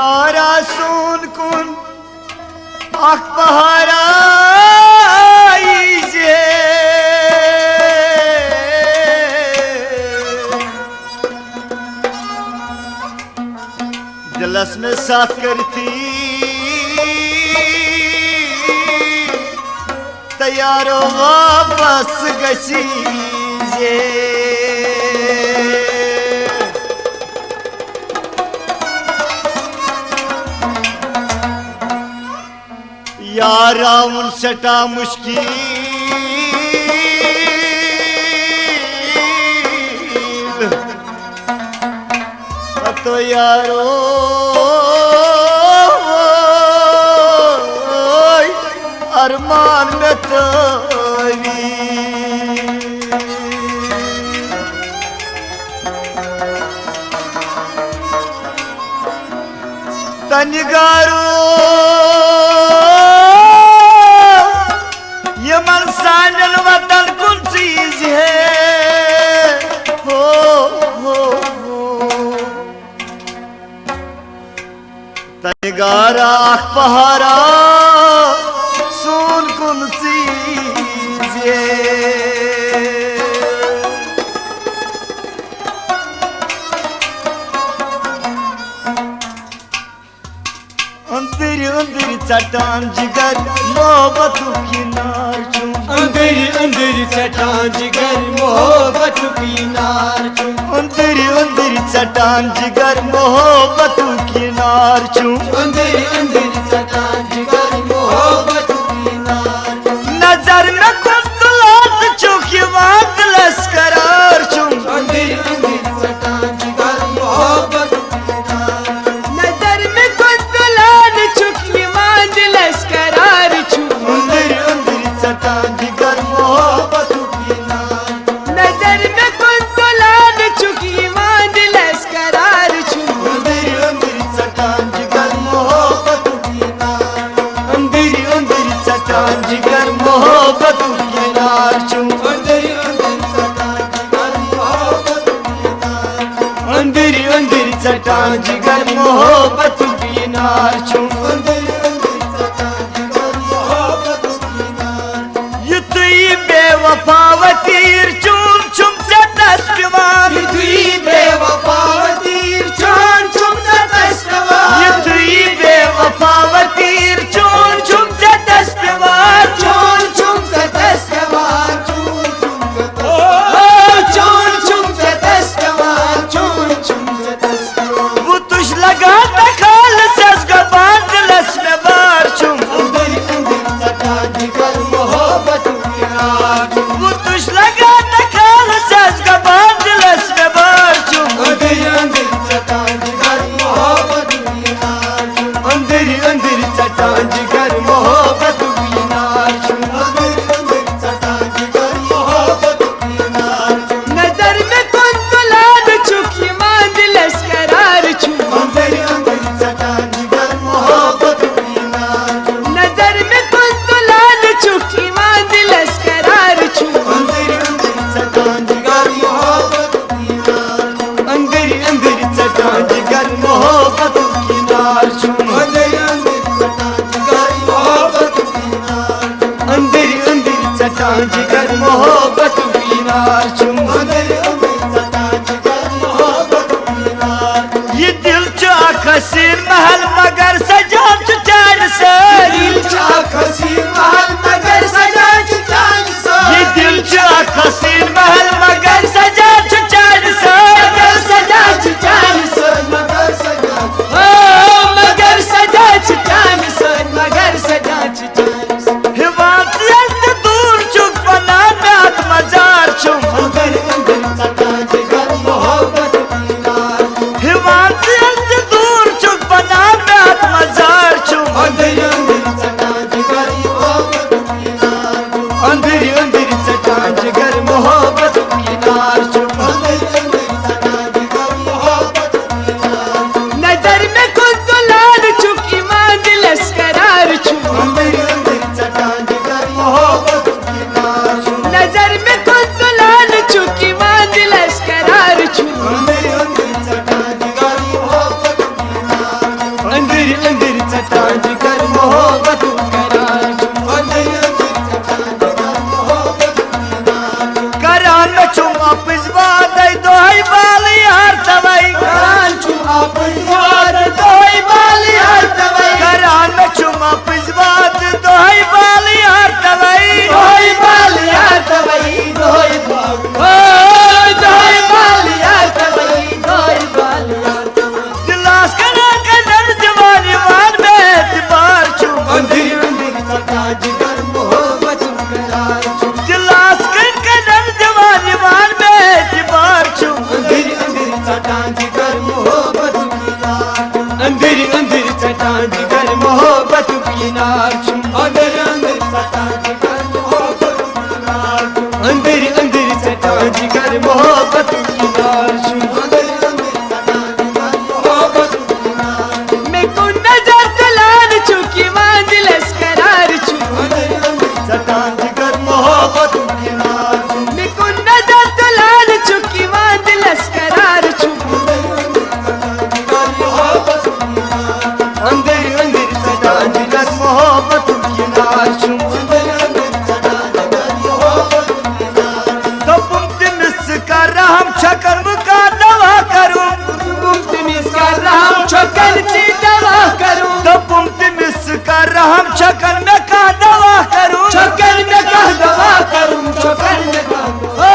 यारा सोन कुन अख पहारा दिलस में साथ करती तैयारो वापस गसी यारा उनसटा मुश्किल तो यारो अरमान में तोरी तनिगारो ये मन सानल वतन कुन चीज है हो तनिगारा अख पहारा सुन कुन चीज अंदर अंदर चट्टान जिगर मोहब्बत किनार चूं अंदर अंदर चट्टान जिगर मोहब्बत किनार चूं अंदर अंदर चट्टान जिगर मोहब्बत किनार चूं अंदर अंदर चट्टान जिगर मोहब्बत किनार चूं नजर में कुंतलात चुकी वाद लश्करार चूं अंदर अंदर चट्टान जिगर मोहब्बत नजर में कुंतलात चुकी वाद लश्करार चूं अंदर अंदर चट्टान जिगर मोहब्बत किनार नजर में कुंतलात चुकी वाद लश्करार चूं अंदर अंदर चट्टान जिगर मोहब्बत किनार अंदर अंदर चट्टान जिगर मोहब्बत किनार चूं अंदर अंदर चट्टान जिगर मोहब्बत किनार अंदर अंदर चट्टान जिगर मोहब्बत किनार चूं अंदर अंदर चट्टान जिगर मोहब्बत किनार ये तुई बेवफा वतीर चूम चुम चटस पिवान तुई बेवफा वतीर चूम चुम चटस पिवान ये तुई बेवफा वतीर चूम चुम चटस पिवान चूम चुम चटस पिवान चूम चुम चटस पिवान चूम चुम चटस पिवान वो तुझ लगा तखाल सस गबान दिलस में बार चूम अंदर अंदर चट्टान जिगर मोहब्बत किनार वो तुझ लगा तखाल सस गबान दिलस में बार चूम अंदर अंदर चट्टान जिगर मोहब्बत किनार अंदर अंदर चट्टान जिगर मोहब्बत किनार चूम अंदर अंदर चट्टान जिगर मोहब्बत किनार नजर में कुंतलात चुकी वाद लश्करार चूं अंदर अंदर चट्टान जिगर मोहब्बत किनार नजर में कुंतलात चुकी वाद लश्करार चूं अंदर अंदर चट्टान जिगर मोहब्बत किनार अंदर अंदर चट्टान जिगर मोहब्बत किनार चूम अंदर अंदर चट्टान जिगर मोहब्बत किनार अंदर अंदर चट्टान जिगर मोहब्बत किनार चूम अंदर अंदर चट्टान जिगर मोहब्बत किनार ये दिल चाक हसीन महल मगर सजा चार सर दिल चाक हसीन महल मगर सजा चार सर ये दिल चाक हसीन महल मगर सजा चार सर मगर सजा चार सर मगर सजा मगर सजा चान सन मगर सजा चान सन हिमात दूर चुक बना नाथ मजार चुम अंदर अंदर चट्टान जिगर मोहब्बत किनार हिमात दूर चुक बना अंदर अंदर चटान जिगर मोहब्बत करार चुम अंदर अंदर चटान जिगर मोहब्बत की नार चुम करान में चुम वापस बात आई दोई बाली हार तवाई करान चुम आपन यार दोई बाली हर तवई करान में चुम वापस बात दोई बाली हार तवाई दोई बाली हर तवई दोई बाली दोई बाली हर तवई दोई बाली हर तवई दिलास कना कदर जवानी वार में एतबार चुम अंदर अंदर चटान जिगर मोहब्बत करार चुम दिलास कदर जवानी वार में एतबार चुम अंदर अंदर चटान जिगर मोहब्बत की नार चुम अंदर अंदर चटान जिगर मोहब्बत की नार चुम अंदर अंदर चटान जिगर मोहब्बत की नार चुम अंदर अंदर चटान जिगर मोहब्बत की नार चुम अंदर अंदर चटान जिगर मोहब्बत की नार चुम मैं को नजर तलान चुकी मंजिलस करार चुम अंदर अंदर चटान जिगर मोहब्बत की नार चुम मैं को नजर तलान चुकी मंजिलस करार चुम अंदर अंदर चटान जिगर मोहब्बत की नार चुम अंदर अंदर चटान जिगर मोहब्बत की नार चुम अंदर अंदर चटान जिगर मोहब्बत की नार तो मुमकिन कर हम छकर मुका दवा करूं मुमतमिस कर रहा हूं छोकन से दवा करूं तो मुमकिन कर हम छकर में का दवा करूं छोकन में कह दवा करूं छोकन में कह ओ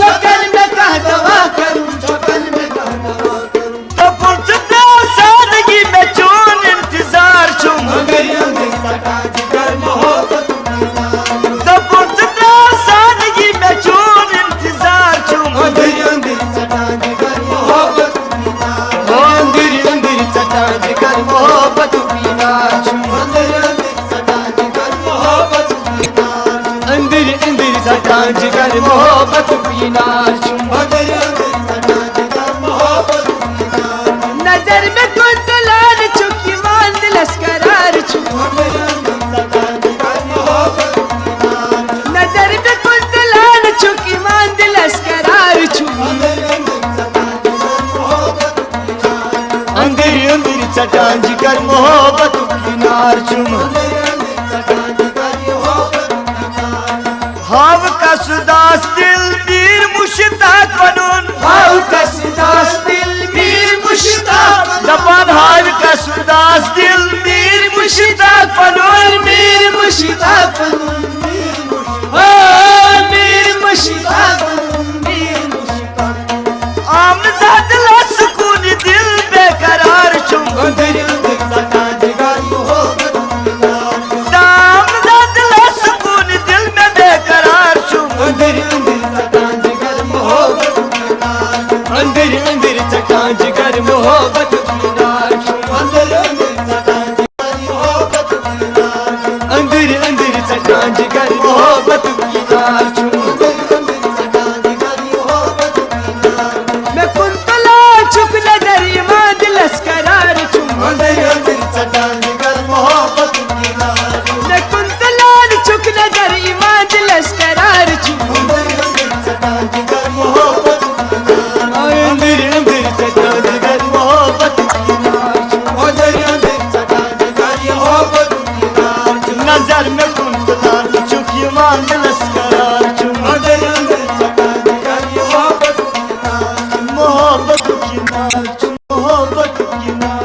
छोकन में कह दवा करूं छोकन में कह दवा करूं तो पुरसत सादगी में चून इंतजार चुम अंदर अंदर चटान जिगर मोहब्बत की नार चुम तो पुरसत सादगी में चून इंतजार चुम अंदर अंदर चटान जिगर मोहब्बत की नार ओ अंदर अंदर चटान जिगर मोहब्बत की नार चुम अंदर अंदर चटान जिगर मोहब्बत की नार चुम अंदर अंदर चटान जिगर मोहब्बत की नार चुम अंदर अंदर चटान जिगर मोहब्बत की नार चुम नजर में कुंतलान चुकी मंजिलस करार चुम अंदर अंदर चटान जिगर मोहब्बत की नार चुम नजर में कुंतलान चुकी मंजिलस करार चुम अंदर अंदर चटान जिगर मोहब्बत की नार चुम अंदर अंदर चटान जिगर मोहब्बत की नार चुम अंदर अंदर चटान जिगर मोहब्बत की नार चुम हाव का सुदास दिल मीर मुश्ताक बनून हाउ कसदास दिल मीर मुश्ताक दबान हाव का सुदास दिल मीर मुश्ताक बनून मीर मुश्ताक मीर मुश्ताक ओ मीर मुश्ताक मीर मुश्ताक आमजाद ला सुकून दिल बेकरार चुम अंदर अंदर चटान जिगर मोहब्बत की नार चुम दामजाद ला सुकून दिल में बेकरार चुम अंदर अंदर चटान जिगर मोहब्बत की नार चुम अंदर अंदर चटान जिगर मोहब्बत की नार चुम अंदर अंदर चटान जिगर मोहब्बत की नार चुम अंदर अंदर चटान जिगर मोहब्बत की नार चुम अंदर अंदर चटान जिगर मोहब्बत की नार चुम मैं कुंतला चुक नजर मंजिलस करार चुम अंदर अंदर चटान जिगर मोहब्बत की नार चुम मैं कुंतला चुक नजर मंजिलस करार चुम अंदर अंदर चटान जिगर मोहब्बत की नार अंदर अंदर चटान जिगर मोहब्बत की नार चुम अंदर अंदर चटान जिगर मोहब्बत की नार चुम नजर में कुंतलान चुकी मंजिलस करार चुम अंदर अंदर चटान जिगर मोहब्बत की नार चुम मोहब्बत की नार चुम मोहब्बत की नार